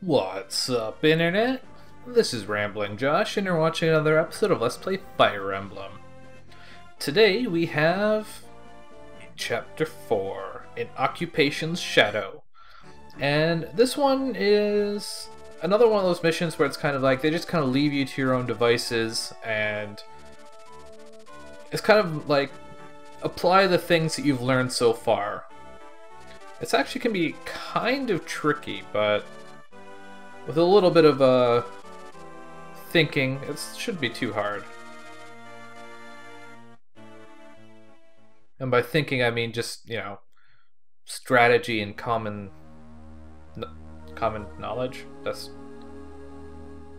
What's up, Internet? This is Rambling Josh, and you're watching another episode of Let's Play Fire Emblem. Today we have Chapter 4, In Occupation's Shadow. And this one is another one of those missions where it's kind of like they just kind of leave you to your own devices, and it's kind of like apply the things that you've learned so far. It's actually can be kind of tricky, but with a little bit of thinking, it shouldn't be too hard. And by thinking, I mean just, strategy and common knowledge. That's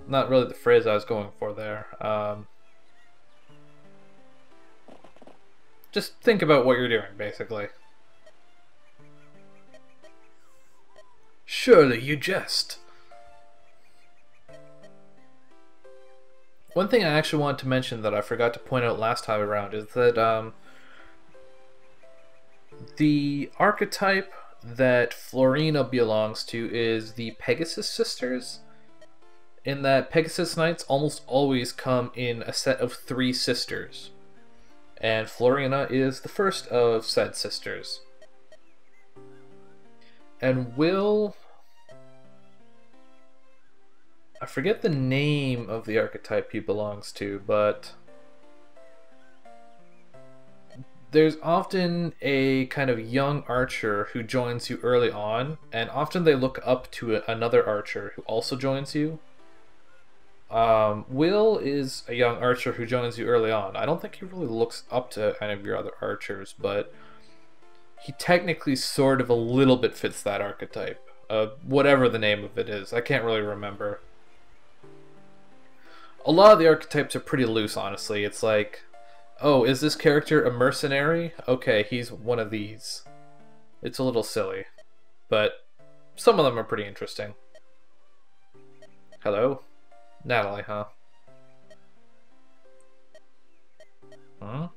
not really the phrase I was going for there. Just think about what you're doing, basically. Surely you jest. One thing I actually wanted to mention that I forgot to point out last time around is that the archetype that Florina belongs to is the Pegasus Sisters, in that Pegasus Knights almost always come in a set of 3 sisters, and Florina is the first of said sisters. And I forget the name of the archetype he belongs to, but there's often a kind of young archer who joins you early on, and often they look up to another archer who also joins you. Will is a young archer who joins you early on. I don't think he really looks up to any of your other archers, but he technically sort of a little bit fits that archetype. Whatever the name of it is, I can't really remember. A lot of the archetypes are pretty loose, honestly. It's like, oh, is this character a mercenary? Okay, he's one of these. It's a little silly, but some of them are pretty interesting. Hello? Natalie, huh? Huh?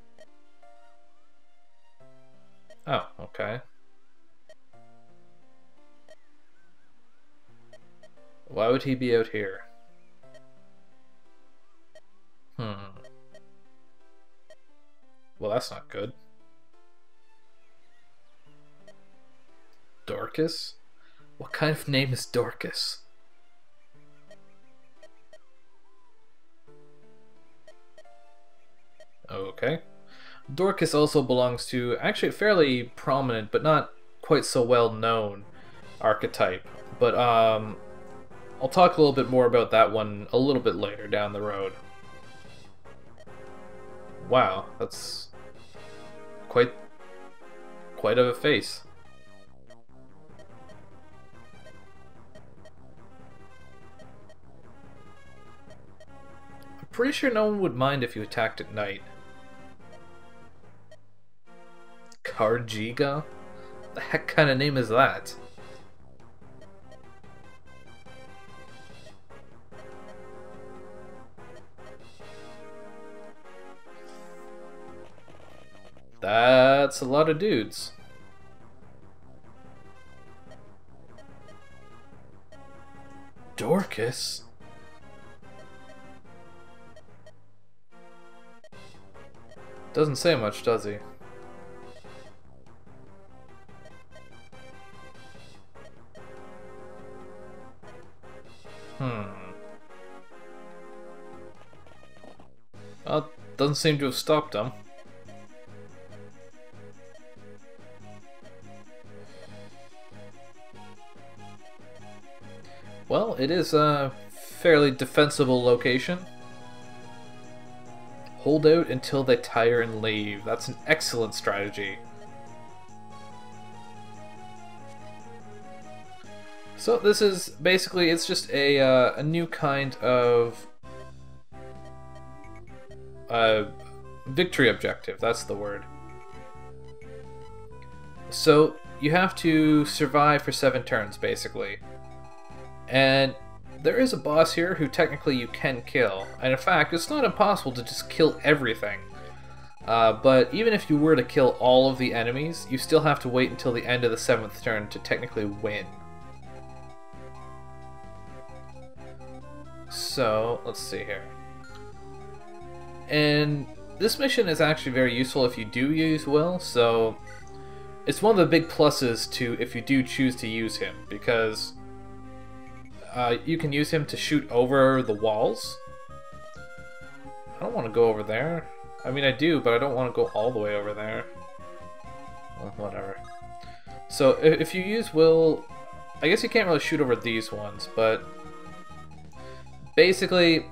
Oh, okay. Why would he be out here? Well, that's not good. Dorcas? What kind of name is Dorcas? Okay. Dorcas also belongs to actually a fairly prominent, but not quite so well known archetype. But I'll talk a little bit more about that one a little bit later down the road. Wow, that's quite of a face. I'm pretty sure no one would mind if you attacked at night. Karjiga? What the heck kind of name is that? That's a lot of dudes. Dorcas? Doesn't say much, does he? Well, doesn't seem to have stopped him. Well, it is a fairly defensible location. Hold out until they tire and leave. That's an excellent strategy. So this is basically, it's just a new kind of victory objective. That's the word. So you have to survive for 7 turns, basically. And there is a boss here who technically you can kill. And in fact, it's not impossible to just kill everything. But even if you were to kill all of the enemies, you still have to wait until the end of the 7th turn to technically win. So, let's see here. And this mission is actually very useful if you do use Will, so it's one of the big pluses to if you do choose to use him, because you can use him to shoot over the walls. I don't want to go over there. I mean, I do, but I don't want to go all the way over there. Well, whatever. So, if you use Will, I guess you can't really shoot over these ones, but basically,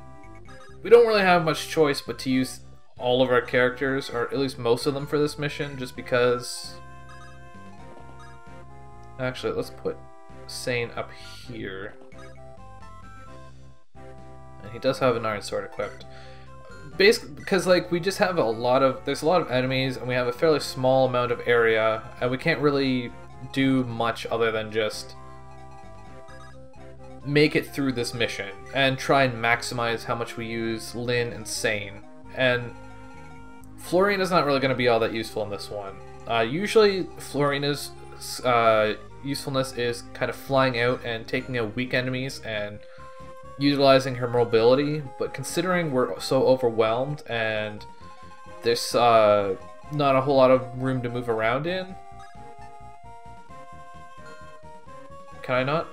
we don't really have much choice but to use all of our characters, or at least most of them for this mission, just because... Actually, let's put Sane up here. And he does have an iron sword equipped. Basically, because like we just have there's a lot of enemies, and we have a fairly small amount of area, and we can't really do much other than just make it through this mission and try and maximize how much we use Lynn and Sane. And Florina's not really going to be all that useful in this one. Usually Florina's usefulness is kind of flying out and taking out weak enemies and utilizing her mobility, but considering we're so overwhelmed and there's not a whole lot of room to move around in... Can I not?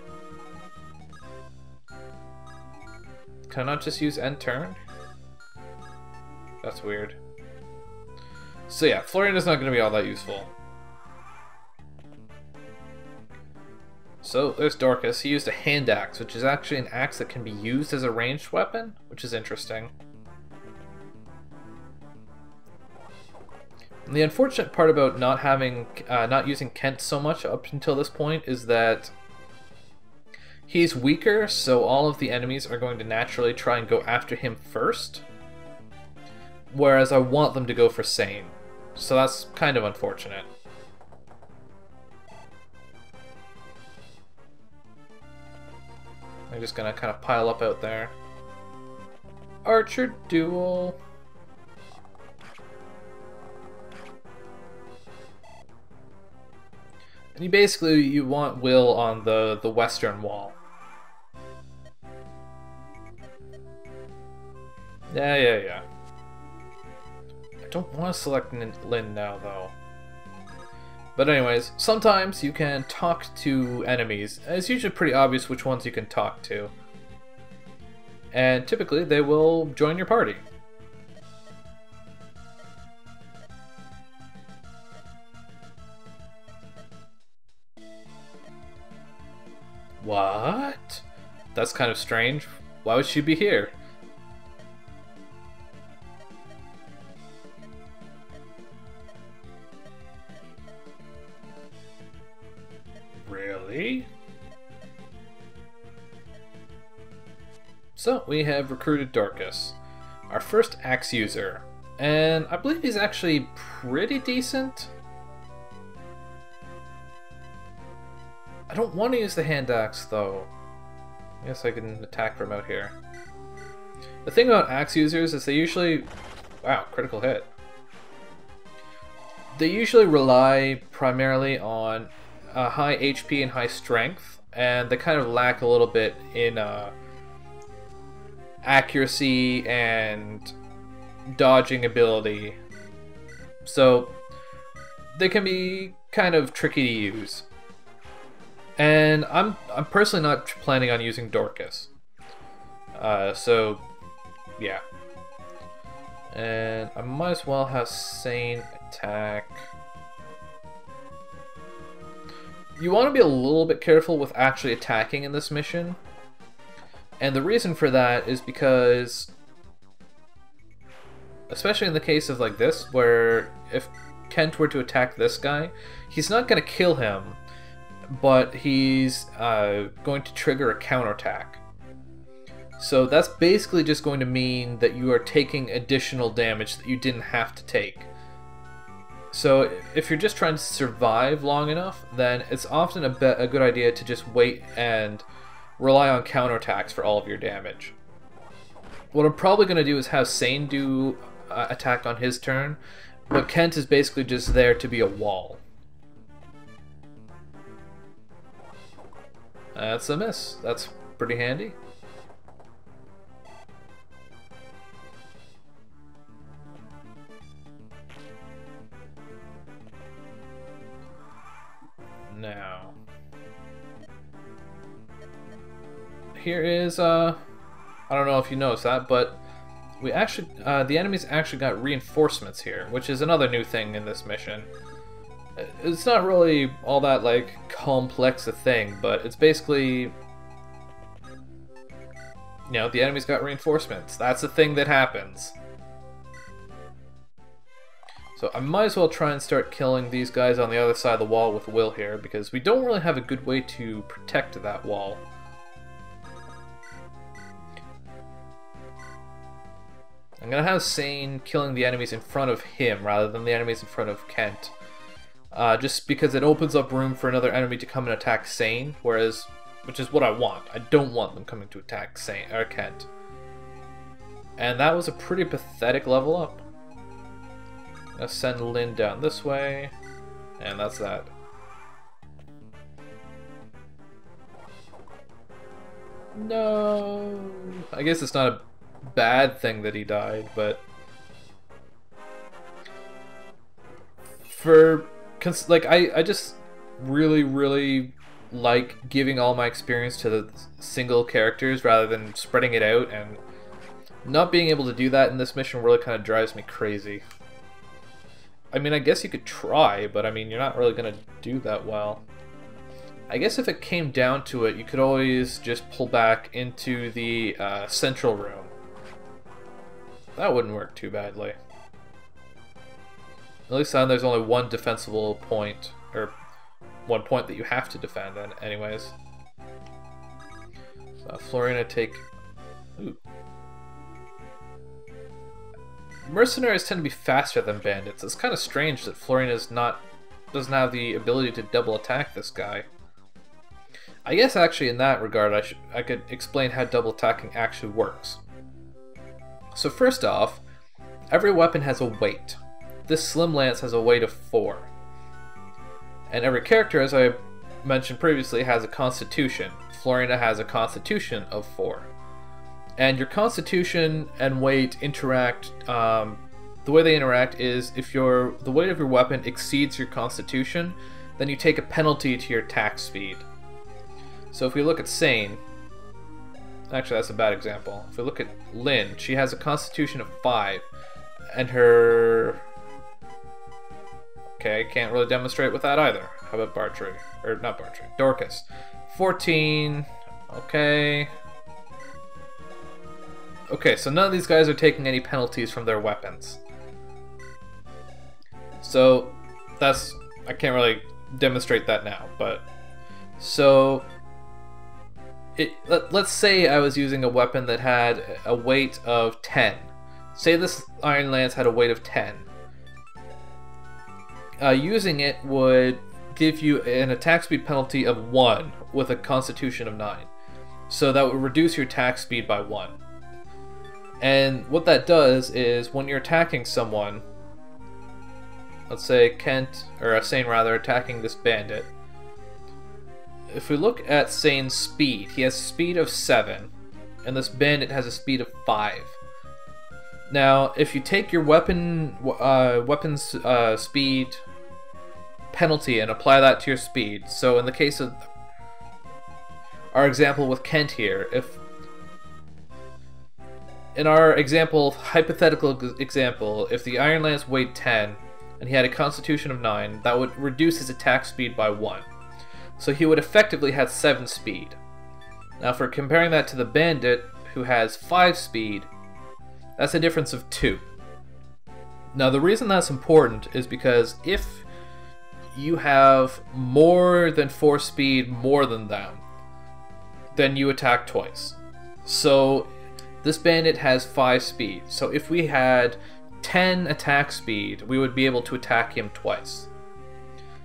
Can I not just use end turn? That's weird. So yeah, Florina's not going to be all that useful. So there's Dorcas. He used a hand axe, which is actually an axe that can be used as a ranged weapon, which is interesting. And the unfortunate part about not using Kent so much up until this point is that he's weaker, so all of the enemies are going to naturally try and go after him first, whereas I want them to go for Sane. So that's kind of unfortunate. I'm just gonna kind of pile up out there. Archer duel. And you want Will on the western wall. Yeah. I don't want to select Lynn now, though. But anyways, sometimes you can talk to enemies. It's usually pretty obvious which ones you can talk to. And typically they will join your party. What? That's kind of strange. Why would she be here? Really? So, we have recruited Dorcas, our first axe user, and I believe he's actually pretty decent. I don't want to use the hand axe though. I guess I can attack from out here. The thing about axe users is they usually... Wow, critical hit. They usually rely primarily on high HP and high strength, and they kind of lack a little bit in accuracy and dodging ability. So they can be kind of tricky to use. And I'm personally not planning on using Dorcas. So yeah. And I might as well have Sane attack. You want to be a little bit careful with actually attacking in this mission. And the reason for that is because, especially in the case of like this, where if Kent were to attack this guy, he's not going to kill him, but he's going to trigger a counterattack. So that's basically just going to mean that you are taking additional damage that you didn't have to take. So if you're just trying to survive long enough, then it's often a good idea to just wait and rely on counterattacks for all of your damage. What I'm probably going to do is have Sane do attack on his turn, but Kent is basically just there to be a wall. That's a miss. That's pretty handy. Now, here is, I don't know if you noticed that, but we actually, the enemies actually got reinforcements here, which is another new thing in this mission. It's not really all that, like, complex a thing, but it's basically, you know, the enemies got reinforcements. That's a thing that happens. So I might as well try and start killing these guys on the other side of the wall with Will here, because we don't really have a good way to protect that wall. I'm gonna have Sane killing the enemies in front of him rather than the enemies in front of Kent. Just because it opens up room for another enemy to come and attack Sane, which is what I want. I don't want them coming to attack Sane or Kent. And that was a pretty pathetic level up. Let's send Lynn down this way, and that's that. No, I guess it's not a bad thing that he died, but I just really like giving all my experience to the single characters rather than spreading it out, and not being able to do that in this mission really kind of drives me crazy. I mean, I guess you could try, but I mean, you're not really gonna do that well. I guess if it came down to it, you could always just pull back into the central room. That wouldn't work too badly. At least then there's only one defensible point, or one point that you have to defend anyways. So Florina take... Ooh. Mercenaries tend to be faster than bandits. It's kind of strange that Florina's doesn't have the ability to double attack this guy. I guess actually in that regard I could explain how double attacking actually works. So first off, every weapon has a weight. This Slim Lance has a weight of 4. And every character, as I mentioned previously, has a constitution. Florina has a constitution of 4. And your constitution and weight interact, the way they interact is if the weight of your weapon exceeds your constitution, then you take a penalty to your attack speed. So if we look at Sane, actually that's a bad example. If we look at Lynn, she has a constitution of 5, and her... Okay, can't really demonstrate with that either. How about Bartry? Or not Bartry, Dorcas. 14, okay... Okay, so none of these guys are taking any penalties from their weapons. So, I can't really demonstrate that now, but... So, let's say I was using a weapon that had a weight of 10. Say this Iron Lance had a weight of 10. Using it would give you an attack speed penalty of 1 with a constitution of 9. So that would reduce your attack speed by 1. And what that does is when you're attacking someone, let's say Kent, or Sane rather, attacking this bandit, if we look at Sane's speed, he has a speed of 7, and this bandit has a speed of 5. Now, if you take your weapon's speed penalty and apply that to your speed, so in the case of our example with Kent here, in our hypothetical example, if the Iron Lance weighed 10 and he had a constitution of 9, that would reduce his attack speed by 1. So he would effectively have 7 speed. Now for comparing that to the bandit, who has 5 speed, that's a difference of 2. Now the reason that's important is because if you have more than 4 speed more than them, then you attack twice. So this bandit has 5 speed, so if we had 10 attack speed, we would be able to attack him twice.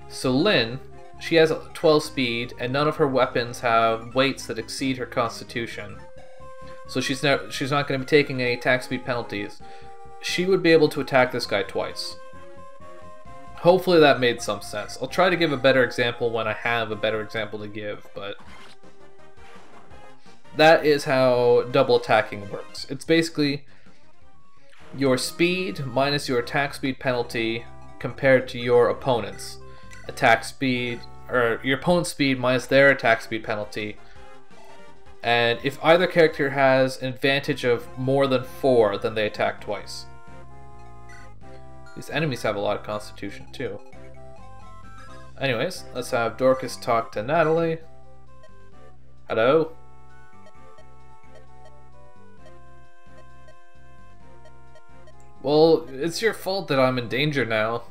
So Lynn, she has 12 speed, and none of her weapons have weights that exceed her constitution. So she's not going to be taking any attack speed penalties. She would be able to attack this guy twice. Hopefully that made some sense. I'll try to give a better example when I have a better example to give, but that is how double attacking works. It's basically your speed minus your attack speed penalty compared to your opponent's attack speed, or your opponent's speed minus their attack speed penalty. And if either character has an advantage of more than 4, then they attack twice. These enemies have a lot of constitution too. Anyways, let's have Dorcas talk to Natalie. Hello? Well, it's your fault that I'm in danger now.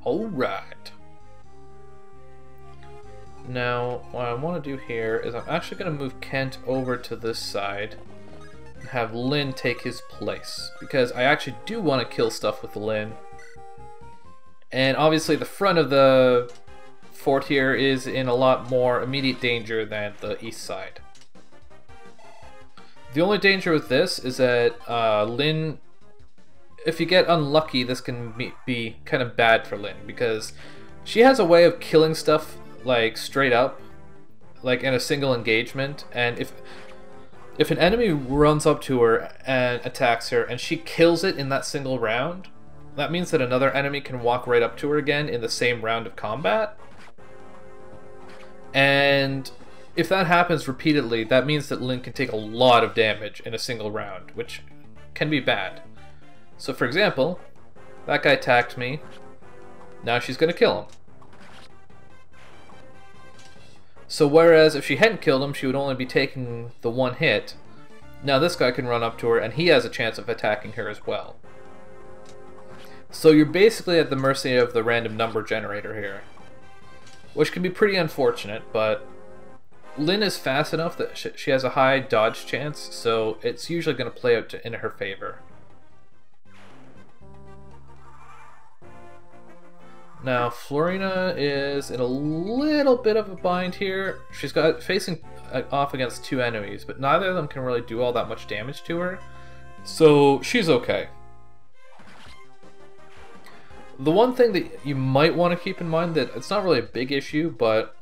Alright. Now, what I want to do here is I'm actually going to move Kent over to this side and have Lynn take his place, because I actually do want to kill stuff with Lynn. And obviously the front of the fort here is in a lot more immediate danger than the east side. The only danger with this is that Lynn, if you get unlucky, this can be kind of bad for Lynn, because she has a way of killing stuff like straight up, like in a single engagement, and if an enemy runs up to her and attacks her and she kills it in that single round, that means that another enemy can walk right up to her again in the same round of combat. And if that happens repeatedly, that means that Lynn can take a lot of damage in a single round, which can be bad. So for example, that guy attacked me, now she's gonna kill him. So whereas if she hadn't killed him, she would only be taking the one hit, now this guy can run up to her and he has a chance of attacking her as well. So you're basically at the mercy of the random number generator here, which can be pretty unfortunate, but Lynn is fast enough that she has a high dodge chance, so it's usually going to play out in her favor. Now, Florina is in a little bit of a bind here. She's got facing off against 2 enemies, but neither of them can really do all that much damage to her, so she's okay. The one thing that you might want to keep in mind, that it's not really a big issue, but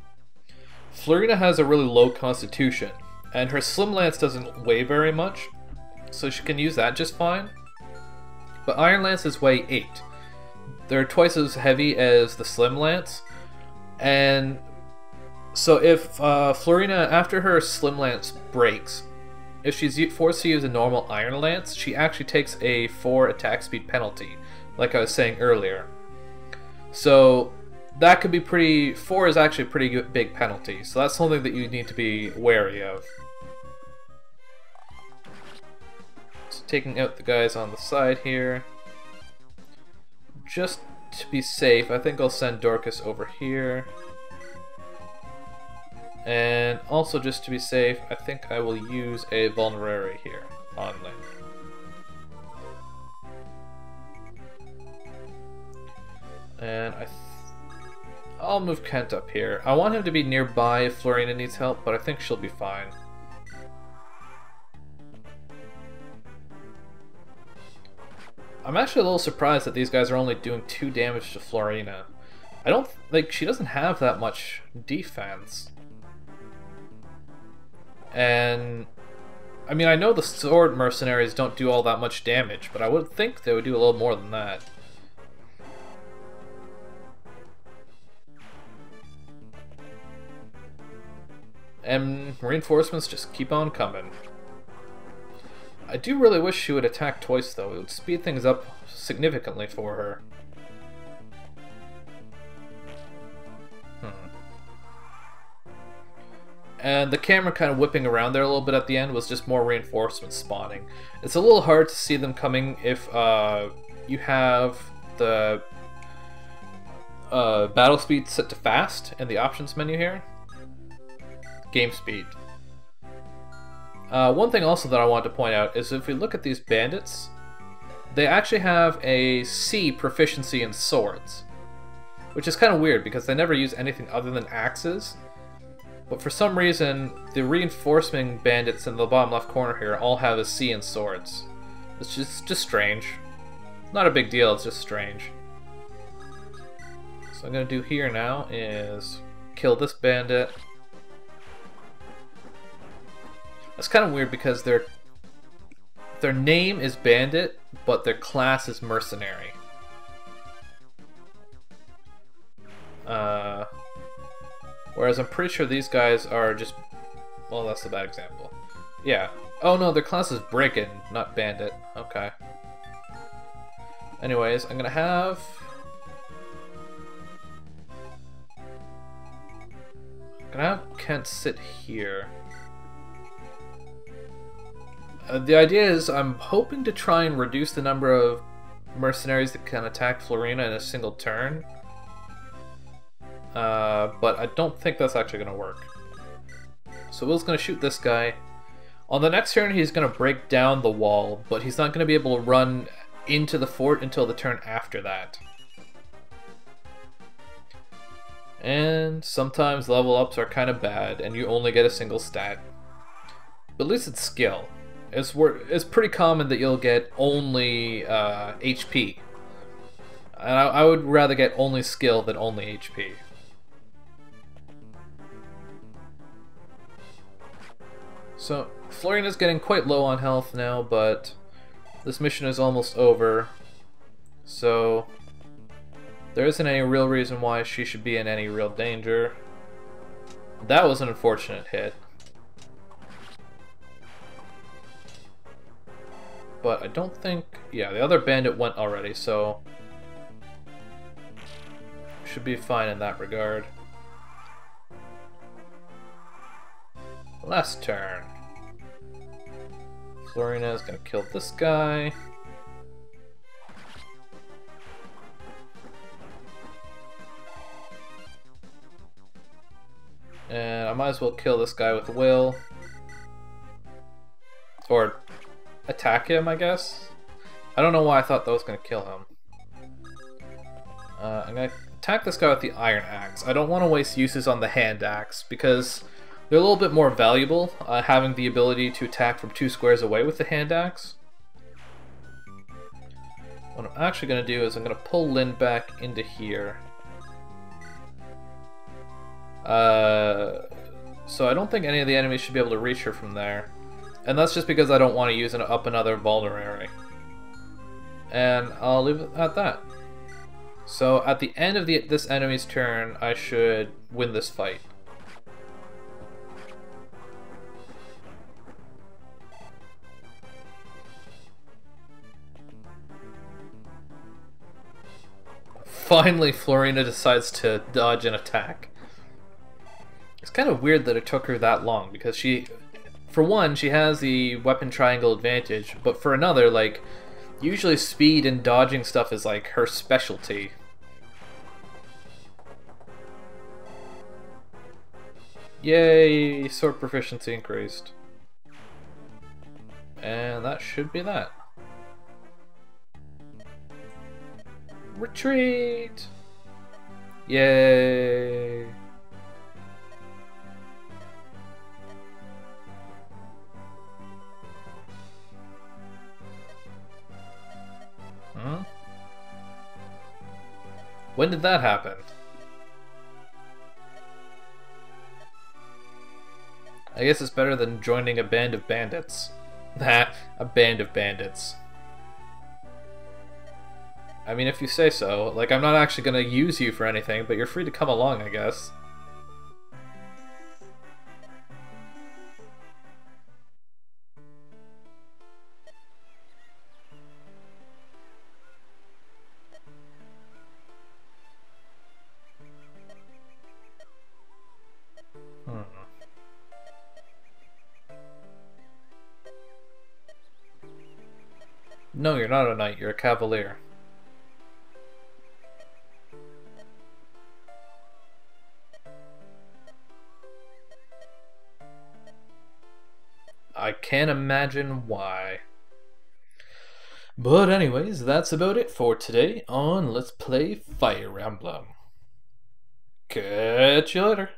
Florina has a really low constitution, and her Slim Lance doesn't weigh very much, so she can use that just fine. But Iron Lances weigh 8. They're twice as heavy as the Slim Lance, and so if Florina, after her Slim Lance breaks, if she's forced to use a normal Iron Lance, she actually takes a 4 attack speed penalty, like I was saying earlier. So that could be pretty... 4 is actually a pretty big penalty, so that's something that you need to be wary of. So taking out the guys on the side here. Just to be safe, I think I'll send Dorcas over here. And also just to be safe, I think I will use a Vulnerary here on Lynn. And I'll move Kent up here. I want him to be nearby if Florina needs help, but I think she'll be fine. I'm actually a little surprised that these guys are only doing 2 damage to Florina. I don't... like, she doesn't have that much defense. And... I mean, I know the sword mercenaries don't do all that much damage, but I would think they would do a little more than that. And reinforcements just keep on coming. I do really wish she would attack twice though, it would speed things up significantly for her. And the camera kind of whipping around there a little bit at the end was just more reinforcements spawning. It's a little hard to see them coming if you have the battle speed set to fast in the options menu here. Game speed. One thing also that I want to point out is if we look at these bandits, they actually have a C proficiency in swords, which is kind of weird because they never use anything other than axes. But for some reason, the reinforcement bandits in the bottom left corner here all have a C in swords. It's just strange. Not a big deal, it's just strange. So what I'm going to do here now is kill this bandit. That's kind of weird because Their name is Bandit, but their class is Mercenary. Whereas I'm pretty sure these guys are just... Well, that's a bad example. Yeah. Oh no, their class is Brigand, not Bandit. Okay. Anyways, I'm gonna have Kent sit here. The idea is I'm hoping to try and reduce the number of mercenaries that can attack Florina in a single turn. But I don't think that's actually going to work. So Will's going to shoot this guy. On the next turn he's going to break down the wall, but he's not going to be able to run into the fort until the turn after that. And sometimes level ups are kind of bad and you only get a single stat. But at least it's skill. It's pretty common that you'll get only HP. And I would rather get only skill than only HP. So, Florina's getting quite low on health now, but this mission is almost over. So, there isn't any real reason why she should be in any real danger. That was an unfortunate hit. But I don't think... Yeah, the other bandit went already, so... should be fine in that regard. Last turn. Florina is going to kill this guy. And I might as well kill this guy with Will. Or attack him, I guess? I don't know why I thought that was going to kill him. I'm going to attack this guy with the Iron Axe. I don't want to waste uses on the Hand Axe because they're a little bit more valuable, having the ability to attack from 2 squares away with the Hand Axe. What I'm actually going to do is I'm going to pull Lynn back into here. So I don't think any of the enemies should be able to reach her from there. And that's just because I don't want to use up another vulnerary. And I'll leave it at that. So at the end of this enemy's turn, I should win this fight. Finally, Florina decides to dodge an attack. It's kind of weird that it took her that long, because she, for one, she has the weapon triangle advantage, but for another, like, usually speed and dodging stuff is like her specialty. Yay, sword proficiency increased. And that should be that. Retreat! Yay! Huh? When did that happen? I guess it's better than joining a band of bandits. Nah, a band of bandits. I mean, if you say so. Like, I'm not actually gonna use you for anything, but you're free to come along, I guess. No, you're not a knight, you're a cavalier. I can't imagine why. But anyways, that's about it for today on Let's Play Fire Emblem. Catch you later.